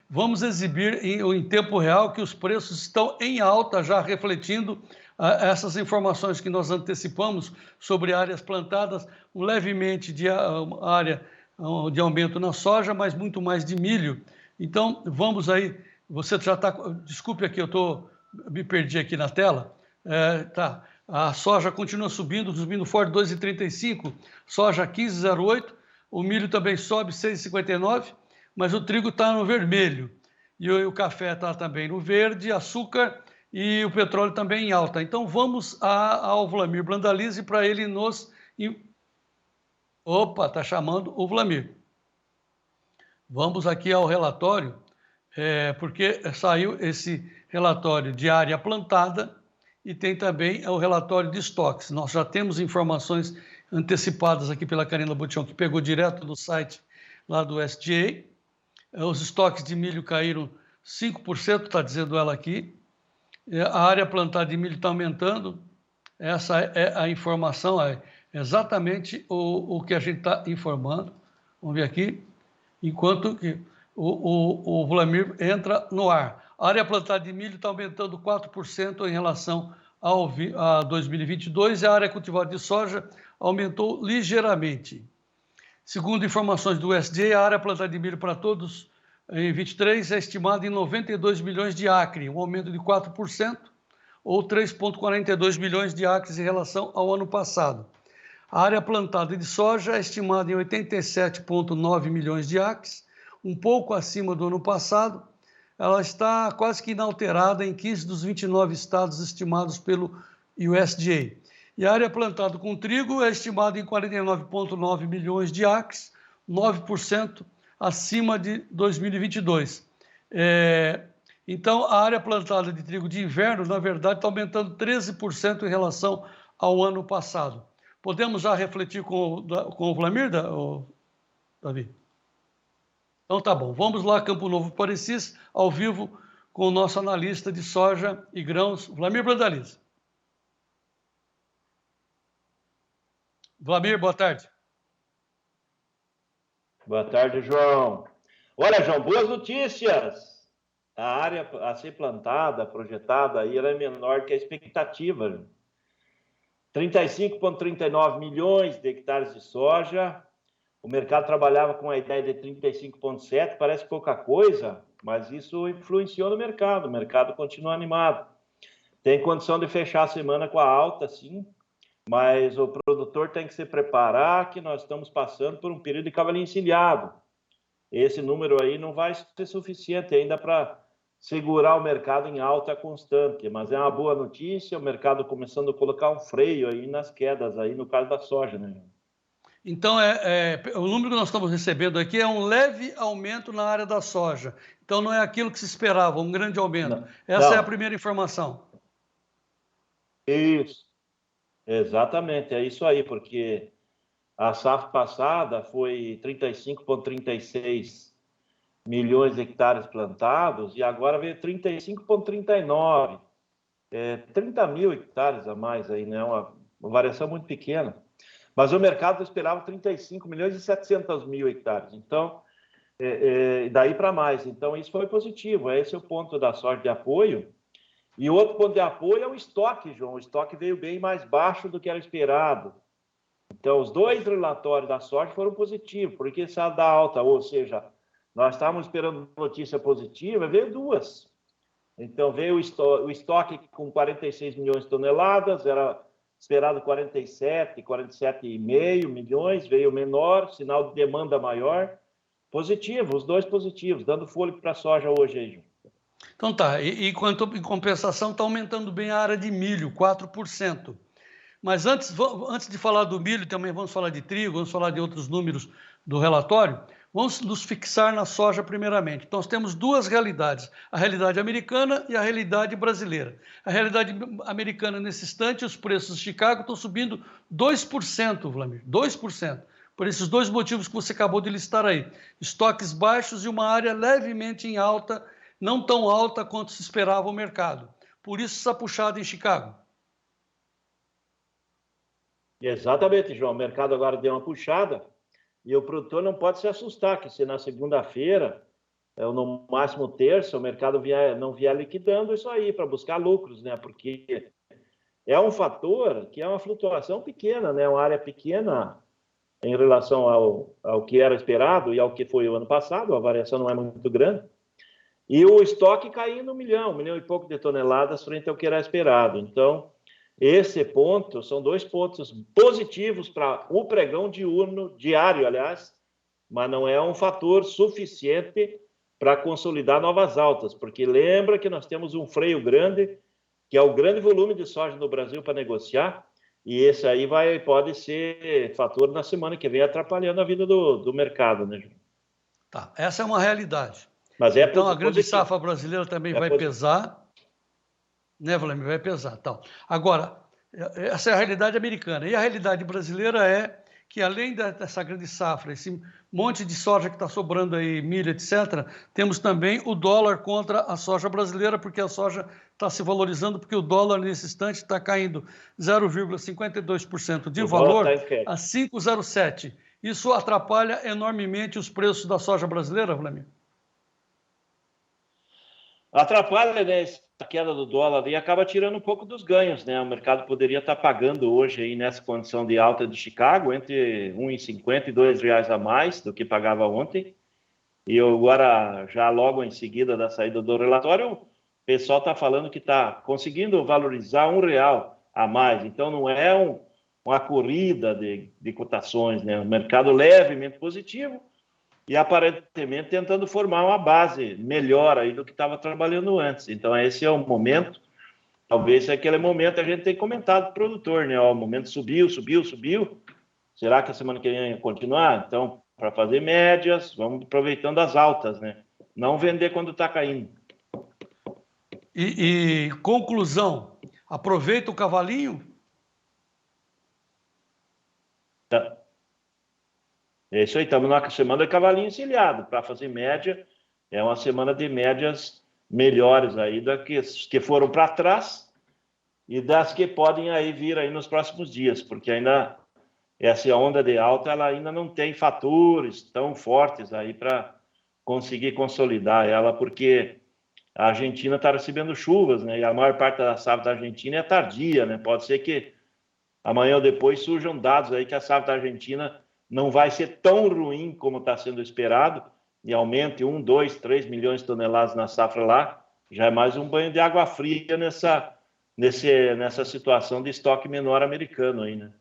vamos exibir em tempo real que os preços estão em alta, já refletindo essas informações que nós antecipamos sobre áreas plantadas, levemente de área de aumento na soja, mas muito mais de milho. Então, vamos aí, você já está, desculpe aqui, me perdi aqui na tela, tá, a soja continua subindo forte 2,35, soja 15,08, o milho também sobe 6,59, mas o trigo está no vermelho, e o café está também no verde, açúcar e o petróleo também em alta. Então vamos ao Vlamir Brandalize para ele nos... Opa, está chamando o Vlamir. Vamos aqui ao relatório, porque saiu esse relatório de área plantada e tem também o relatório de estoques. Nós já temos informações antecipadas aqui pela Karina Butião, que pegou direto do site lá do SDA. Os estoques de milho caíram 5%, está dizendo ela aqui. A área plantada de milho está aumentando. Essa é a informação, é exatamente o que a gente está informando. Vamos ver aqui. Enquanto que o Vlamir entra no ar. A área plantada de milho está aumentando 4% em relação a 2022 e a área cultivada de soja aumentou ligeiramente. Segundo informações do USDA, a área plantada de milho para todos em 23 é estimada em 92 milhões de acres, um aumento de 4%, ou 3,42 milhões de acres em relação ao ano passado. A área plantada de soja é estimada em 87,9 milhões de acres, um pouco acima do ano passado. Ela está quase que inalterada em 15 dos 29 estados estimados pelo USDA. E a área plantada com trigo é estimada em 49,9 milhões de acres, 9% acima de 2022. Então, a área plantada de trigo de inverno, na verdade, está aumentando 13% em relação ao ano passado. Podemos já refletir com o Vlamir, Davi? Então tá bom, vamos lá, Campo Novo Parecis, ao vivo, com o nosso analista de soja e grãos, Vlamir Brandalize. Vlamir, boa tarde. Boa tarde, João. Olha, João, boas notícias. A área a ser plantada, projetada, aí, ela é menor que a expectativa. 35,39 milhões de hectares de soja. O mercado trabalhava com a ideia de 35,7, parece pouca coisa, mas isso influenciou no mercado. O mercado continua animado. Tem condição de fechar a semana com a alta, sim, mas o produtor tem que se preparar que nós estamos passando por um período de cavalinho encilhado. Esse número aí não vai ser suficiente ainda para segurar o mercado em alta constante, mas é uma boa notícia, o mercado começando a colocar um freio aí nas quedas, aí no caso da soja, né? Então, o número que nós estamos recebendo aqui é um leve aumento na área da soja. Então, não é aquilo que se esperava, um grande aumento. Não, Essa não. é a primeira informação. Isso, exatamente, é isso aí, porque a safra passada foi 35,36 milhões de hectares plantados e agora veio 35,39. 30 mil hectares a mais aí, né? Uma variação muito pequena. Mas o mercado esperava 35 milhões e 700 mil hectares. Então, daí para mais. Então, isso foi positivo. Esse é o ponto da soja de apoio. E outro ponto de apoio é o estoque, João. O estoque veio bem mais baixo do que era esperado. Então, os dois relatórios da soja foram positivos, porque se ela dá alta, ou seja, nós estávamos esperando notícia positiva, veio duas. Então, veio o estoque com 46 milhões de toneladas, era esperado 47,5 milhões, veio menor, sinal de demanda maior. Positivo, os dois positivos, dando fôlego para a soja hoje aí, João. Então tá, em compensação está aumentando bem a área de milho, 4%. Mas antes de falar do milho, também vamos falar de trigo, vamos falar de outros números do relatório. Vamos nos fixar na soja primeiramente. Então, nós temos duas realidades, a realidade americana e a realidade brasileira. A realidade americana, nesse instante, os preços de Chicago estão subindo 2%, Vlamir, 2%. Por esses dois motivos que você acabou de listar aí. Estoques baixos e uma área levemente em alta, não tão alta quanto se esperava o mercado. Por isso, essa puxada em Chicago. Exatamente, João. O mercado agora deu uma puxada e o produtor não pode se assustar, que se na segunda-feira no máximo terça, o mercado não vier liquidando isso aí para buscar lucros, né? Porque é um fator que é uma flutuação pequena, né? Uma área pequena em relação ao que era esperado e ao que foi o ano passado, a variação não é muito grande. E o estoque caindo 1 milhão e pouco de toneladas frente ao que era esperado. Então, esse ponto, são 2 pontos positivos para o pregão diário, aliás, mas não é um fator suficiente para consolidar novas altas, porque lembra que nós temos um freio grande, que é o grande volume de soja no Brasil para negociar, e esse aí pode ser fator na semana que vem atrapalhando a vida do mercado, né, Júlio? Tá, essa é uma realidade. Mas então, a grande safra brasileira também vai pesar, né, Vladimir? Vai pesar. Então, agora, essa é a realidade americana. E a realidade brasileira é que, além dessa grande safra, esse monte de soja que está sobrando aí, milho, etc., temos também o dólar contra a soja brasileira, porque a soja está se valorizando, porque o dólar, nesse instante, está caindo 0,52% de valor a 5,07. Isso atrapalha enormemente os preços da soja brasileira, Vladimir? Atrapalha, né, a queda do dólar e acaba tirando um pouco dos ganhos, né? O mercado poderia estar pagando hoje aí nessa condição de alta de Chicago entre R$1,50 e R$2 a mais do que pagava ontem. E agora, já logo em seguida da saída do relatório, o pessoal está falando que está conseguindo valorizar R$1 a mais. Então, não é uma corrida de cotações, né? O mercado levemente positivo e aparentemente tentando formar uma base melhor aí do que estava trabalhando antes. Então, esse é o momento. Talvez aquele momento a gente tem comentado com o produtor, né? O momento subiu. Será que a semana que vem vai continuar? Então, para fazer médias, vamos aproveitando as altas, né? Não vender quando está caindo. E conclusão, aproveita o cavalinho? Tá. É isso aí, estamos numa semana de cavalinho encilhado. Para fazer média, é uma semana de médias melhores aí das que foram para trás e das que podem aí vir aí nos próximos dias, porque ainda essa onda de alta ela ainda não tem fatores tão fortes aí para conseguir consolidar ela, porque a Argentina está recebendo chuvas, né? E a maior parte da safra da Argentina é tardia, né? Pode ser que amanhã ou depois surjam dados aí que a safra da Argentina não vai ser tão ruim como está sendo esperado e aumente 1, 2, 3 milhões de toneladas na safra lá, já é mais um banho de água fria nessa situação de estoque menor americano aí, né?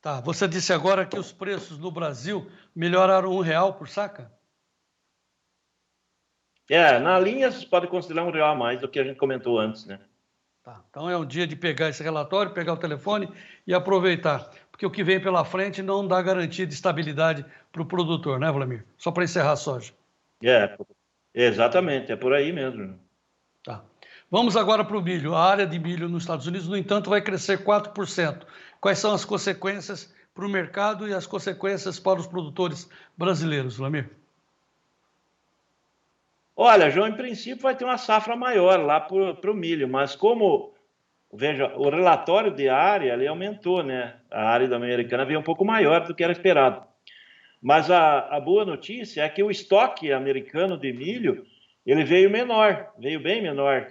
Tá, você disse agora que os preços no Brasil melhoraram R$1 por saca? Na linha você pode considerar R$1 a mais do que a gente comentou antes, né? Tá, então é um dia de pegar esse relatório, pegar o telefone e aproveitar, porque o que vem pela frente não dá garantia de estabilidade para o produtor, né, Vladimir? Só para encerrar a soja. Exatamente, é por aí mesmo. Tá. Vamos agora para o milho. A área de milho nos Estados Unidos, no entanto, vai crescer 4%. Quais são as consequências para o mercado e as consequências para os produtores brasileiros, Vladimir? Olha, João, em princípio vai ter uma safra maior lá para o milho, mas veja, o relatório de área ali aumentou, né? A área da americana veio um pouco maior do que era esperado. Mas a boa notícia é que o estoque americano de milho, ele veio menor, veio bem menor.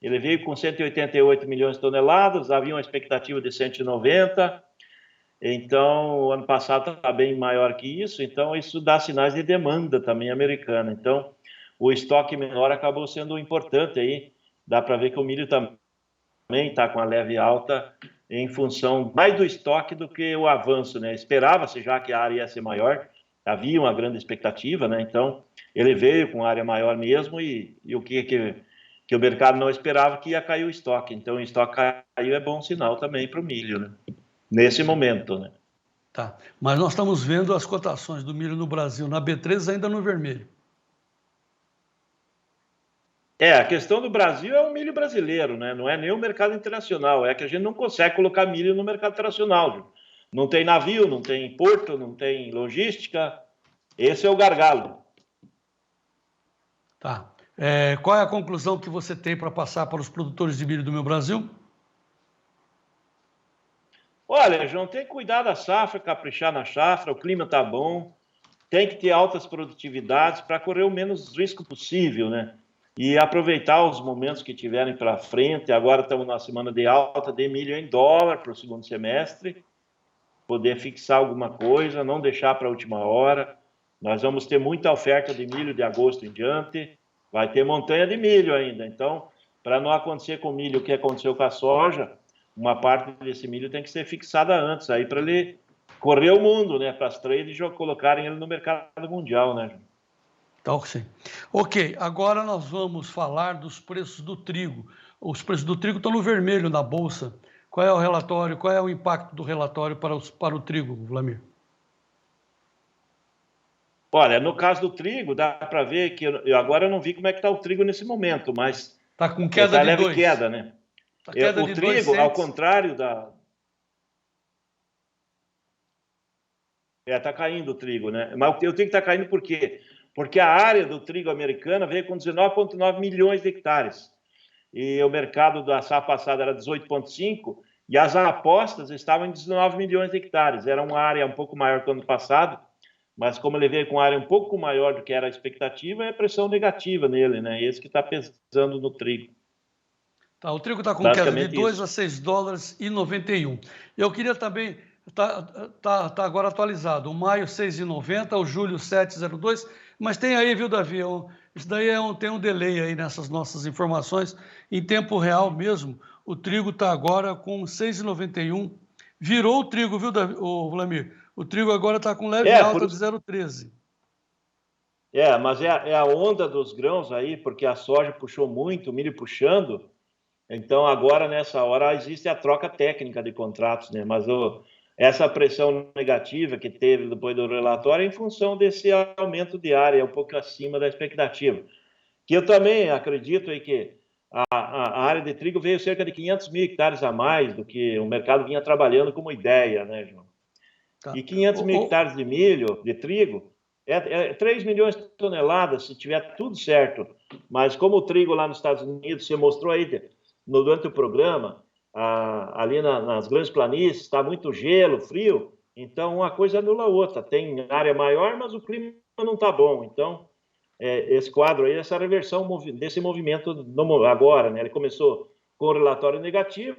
Ele veio com 188 milhões de toneladas, havia uma expectativa de 190. Então, o ano passado está bem maior que isso, então isso dá sinais de demanda também americana. Então, o estoque menor acabou sendo importante aí. Dá para ver que o milho também está com a leve alta em função mais do estoque do que o avanço, né? Esperava-se já que a área ia ser maior, havia uma grande expectativa, né? Então, ele veio com área maior mesmo e o que o mercado não esperava que ia cair o estoque. Então, o estoque caiu é bom sinal também para o milho, né? Nesse momento, né? Tá, mas nós estamos vendo as cotações do milho no Brasil, na B3 ainda no vermelho. A questão do Brasil é o milho brasileiro, né? Não é nem o mercado internacional. É que a gente não consegue colocar milho no mercado internacional. Não tem navio, não tem porto, não tem logística. Esse é o gargalo. Tá. Qual é a conclusão que você tem para passar para os produtores de milho do meu Brasil? Olha, João, tem que cuidar da safra, caprichar na safra. O clima tá bom. tem que ter altas produtividades para correr o menos risco possível, né? E aproveitar os momentos que tiverem para frente. Agora estamos na semana de alta de milho em dólar para o segundo semestre, poder fixar alguma coisa, não deixar para a última hora. Nós vamos ter muita oferta de milho de agosto em diante, vai ter montanha de milho ainda. Então, para não acontecer com o milho o que aconteceu com a soja, uma parte desse milho tem que ser fixada antes, aí para ele correr o mundo, né? Para as trades colocarem ele no mercado mundial, né? Tá, sim. Ok, agora nós vamos falar dos preços do trigo. Os preços do trigo estão no vermelho na Bolsa. Qual é o relatório, qual é o impacto do relatório para o trigo, Vlamir? Olha, no caso do trigo, dá para ver que agora eu não vi como é que está o trigo nesse momento, mas está com queda tá de leve 2. queda, né? Tá queda O de trigo, 2 ao cents. contrário da... tá caindo o trigo, né? Mas o trigo está caindo por quê? Porque a área do trigo americana veio com 19,9 milhões de hectares. E o mercado da safra passada era 18,5 e as apostas estavam em 19 milhões de hectares. Era uma área um pouco maior que o ano passado, mas como ele veio com área um pouco maior do que era a expectativa, é pressão negativa nele, né? Esse que está pesando no trigo. Tá, o trigo está com queda de Basicamente 2 isso. a 6 dólares e 91. Eu queria também, tá agora atualizado, o maio 6,90, o julho 7,02, mas tem aí, viu, Davi, isso daí tem um delay aí nessas nossas informações, em tempo real mesmo, o trigo está agora com 6,91, virou o trigo, viu, Davi, Vlamir? O trigo agora está com leve alta de 0,13. Mas é a onda dos grãos aí, porque a soja puxou muito, o milho puxando. Então, agora, nessa hora, existe a troca técnica de contratos, né? Mas essa pressão negativa que teve depois do relatório é em função desse aumento de área, um pouco acima da expectativa. Que eu também acredito aí que a área de trigo veio cerca de 500 mil hectares a mais do que o mercado vinha trabalhando como ideia, né, João? Tá. E 500 mil hectares de milho, de trigo, 3 milhões de toneladas, se tiver tudo certo. Mas como o trigo lá nos Estados Unidos, você mostrou aí durante o programa, ali nas grandes planícies, está muito gelo, frio, então uma coisa anula a outra. Tem área maior, mas o clima não está bom. Então, esse quadro aí, essa reversão desse movimento agora, né? Ele começou com o relatório negativo,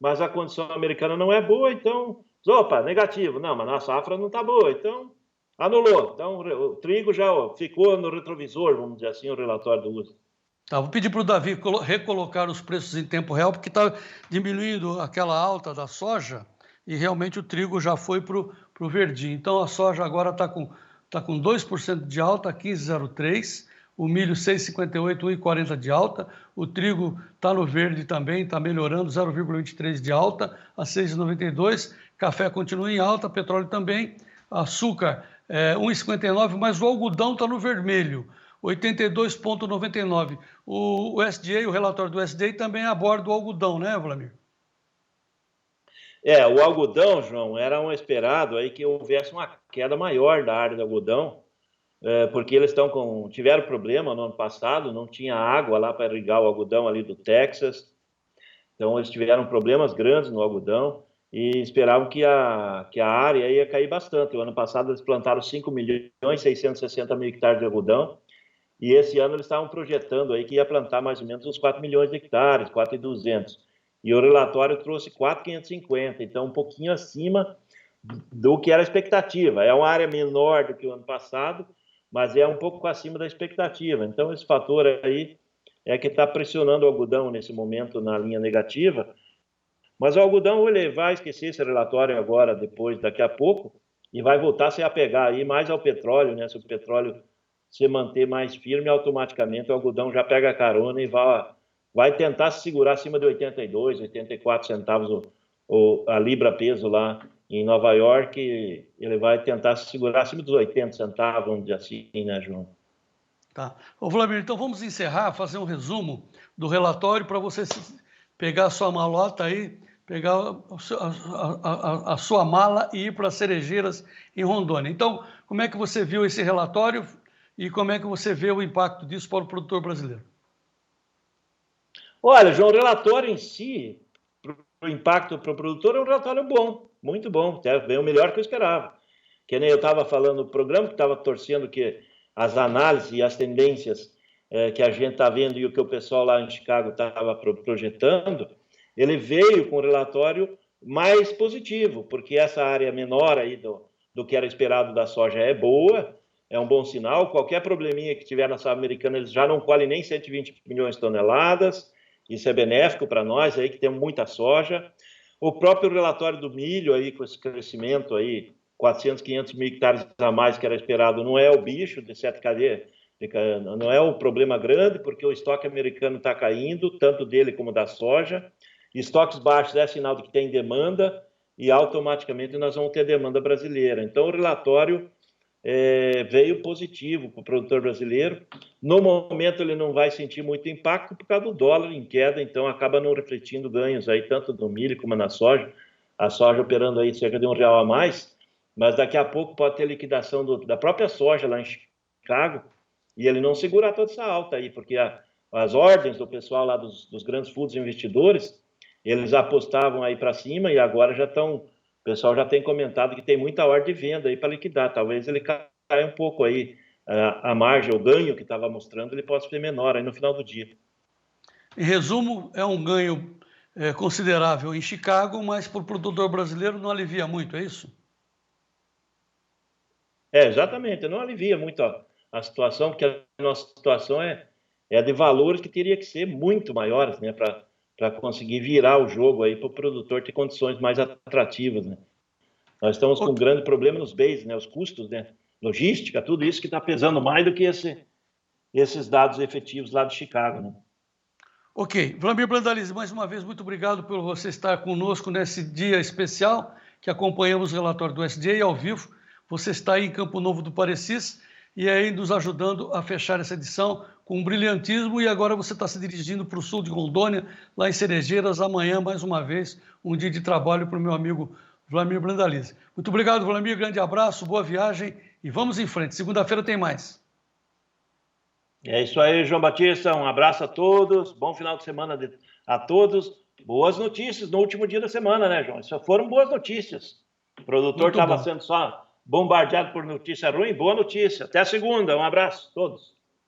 mas a condição americana não é boa, então, opa, negativo. Não, mas a safra não está boa, então anulou. Então, o trigo já ficou no retrovisor, vamos dizer assim, o relatório do USDA. Tá, vou pedir para o Davi recolocar os preços em tempo real, porque está diminuindo aquela alta da soja e realmente o trigo já foi para o verdinho. Então a soja agora está com 2% de alta, 15,03, o milho 6,58, 1,40 de alta, o trigo está no verde também, está melhorando, 0,23 de alta, a 6,92, café continua em alta, petróleo também, açúcar 1,59, mas o algodão está no vermelho, 82,99. O SDA, o relatório do SDA também aborda o algodão, né, Vlamir? O algodão, João, era um esperado aí que houvesse uma queda maior da área do algodão, porque eles tiveram problema no ano passado, não tinha água lá para irrigar o algodão ali do Texas, então eles tiveram problemas grandes no algodão e esperavam que a área ia cair bastante. O ano passado eles plantaram 5 milhões e 660 mil hectares de algodão, e esse ano eles estavam projetando aí que ia plantar mais ou menos uns 4 milhões de hectares, 4.200. E o relatório trouxe 4.550, então um pouquinho acima do que era a expectativa. É uma área menor do que o ano passado, mas é um pouco acima da expectativa. Então esse fator aí é que está pressionando o algodão nesse momento na linha negativa. Mas o algodão ele vai esquecer esse relatório agora, daqui a pouco, e vai voltar a se apegar aí mais ao petróleo, né? Se o petróleo se manter mais firme, automaticamente o algodão já pega a carona e vai tentar se segurar acima de 82, 84 centavos a libra peso lá em Nova York, ele vai tentar se segurar acima dos 80 centavos, vamos dizer assim, né, João? Tá. Ô, Vladimir, então vamos encerrar, fazer um resumo do relatório para você pegar a sua malota aí, pegar a sua mala e ir para as Cerejeiras em Rondônia. Então, como é que você viu esse relatório e como é que você vê o impacto disso para o produtor brasileiro? Olha, João, o relatório em si, o impacto para o produtor é um relatório bom, muito bom, até bem o melhor que eu esperava. Que nem eu estava falando no programa, que estava torcendo que as análises e as tendências que a gente está vendo e o que o pessoal lá em Chicago estava projetando, ele veio com um relatório mais positivo, porque essa área menor aí do que era esperado da soja é boa, é um bom sinal. Qualquer probleminha que tiver na safra americana, eles já não colhem nem 120 milhões de toneladas. Isso é benéfico para nós aí que temos muita soja. O próprio relatório do milho aí com esse crescimento aí, 400, 500 mil hectares a mais que era esperado, não é o bicho de 7 cadeias, não é um problema grande, porque o estoque americano está caindo, tanto dele como da soja. Estoques baixos é sinal de que tem demanda e automaticamente nós vamos ter demanda brasileira. Então, o relatório veio positivo para o produtor brasileiro. No momento, ele não vai sentir muito impacto por causa do dólar em queda, então acaba não refletindo ganhos aí, tanto no milho como na soja. A soja operando aí cerca de R$1 a mais, mas daqui a pouco pode ter liquidação da própria soja lá em Chicago e ele não segurar toda essa alta aí, porque as ordens do pessoal lá dos grandes fundos investidores, eles apostavam aí para cima e agora já estão. O pessoal já tem comentado que tem muita ordem de venda aí para liquidar. Talvez ele caia um pouco aí, a margem, o ganho que estava mostrando, ele possa ser menor aí no final do dia. Em resumo, é um ganho considerável em Chicago, mas para o produtor brasileiro não alivia muito, é isso? Exatamente, não alivia muito a situação, porque a nossa situação é de valores que teria que ser muito maiores, né, para conseguir virar o jogo aí para o produtor ter condições mais atrativas, né? Nós estamos com um grande problema nos bens, né, os custos, né, logística, tudo isso que está pesando mais do que esses dados efetivos lá de Chicago, né? Ok. Wlamir Brandalize, mais uma vez, muito obrigado por você estar conosco nesse dia especial que acompanhamos o relatório do SDA ao vivo. Você está aí em Campo Novo do Parecis e aí nos ajudando a fechar essa edição com um brilhantismo, e agora você está se dirigindo para o sul de Rondônia, lá em Cerejeiras, amanhã, mais uma vez, um dia de trabalho para o meu amigo Wlamir Brandalize. Muito obrigado, Wlamir, grande abraço, boa viagem e vamos em frente. Segunda-feira tem mais. É isso aí, João Batista, um abraço a todos, bom final de semana a todos. Boas notícias no último dia da semana, né, João? Isso foram boas notícias. O produtor estava sendo só bombardeado por notícia ruim, boa notícia. Até a segunda, um abraço a todos.